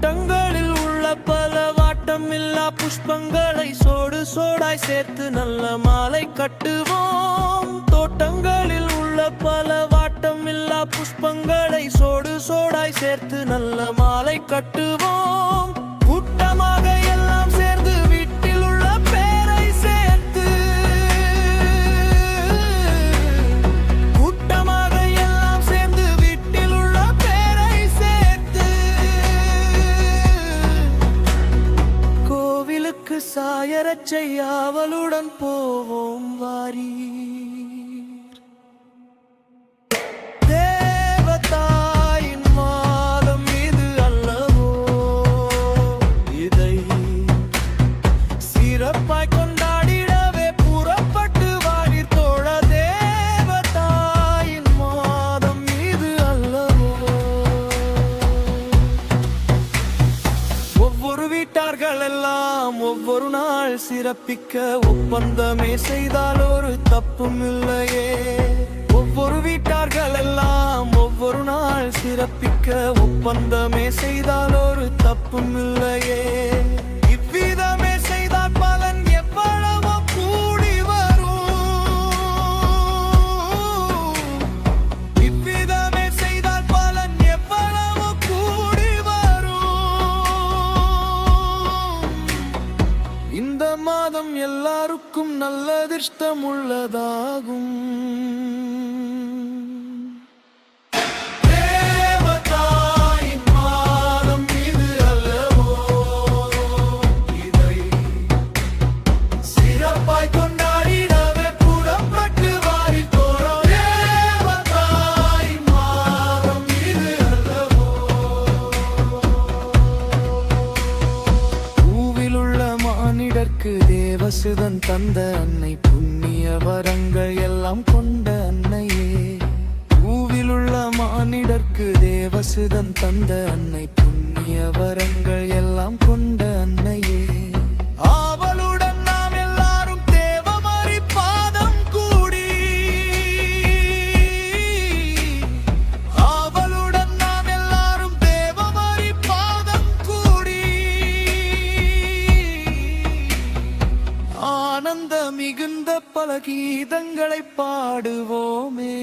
தோட்டங்களில் உள்ள பல வாட்டமில்லா புஷ்பங்களை சோடு சோடாய் சேர்த்து நல்ல மாலை கட்டுவோம். தோட்டங்களில் உள்ள பல வாட்டமில்லா புஷ்பங்களை சோடு சோடாய் சேர்த்து நல்ல மாலை கட்டுவோம். கூட்டமாக எல்லாம் சேர்ந்து வீட்டில் உள்ள பேரை சேர்த்து, கூட்டமாக எல்லாம் சேர்ந்து வீட்டில் உள்ள பேரை சேர்த்து கோவிலுக்கு சாயரச் செய்ய அவளுடன் போவோம் வாரி. எல்லாம் ஒவ்வொரு நாள் சிறப்பிக்க ஒப்பந்தமே செய்தால் ஒரு தப்பும் இல்லையே. ஒவ்வொரு வீட்டார்கள் எல்லாம் ஒவ்வொரு நாள் சிறப்பிக்க ஒப்பந்தமே செய்தால் ஒரு தப்பும் இல்லையே. இவ்விதமே செய்தால் பலன் எவ்வளவோ கூடி வரும். இவ்விதமே செய்தால் பலன் எவ்வளவோ கூடி இந்த மாதம் எல்லாருக்கும் நல்ல அதிர்ஷ்டம் உள்ளதாகும். தேவதாயின் மாதம் இது அல்லவோ, இதை சிறப்பாய் கொண்டாடிடவே புறப்பட்டு வாரி தோறும். தேவதாயின் மாதம் இது அல்லவோ. பூவில் உள்ள மானிடர்க்கு தேவசுதன் தந்த அன்னை, புண்ணிய வரங்கள் எல்லாம் கொண்ட அன்னையே. பூவில் உள்ள மானிடர்க்கு தேவசுதன் தந்த அன்னை, புண்ணிய வரங்கள் எல்லாம் கொண்ட அன்னையே. ஆவலுடன் நாம் எல்லாரும் தேவமரி பாதம் கூடி, ஆவலுடன் நாம் எல்லாரும் தேவமரி பாதம் கூடி ஆனந்த மிகுந்த பல கீதங்களை பாடுவோமே.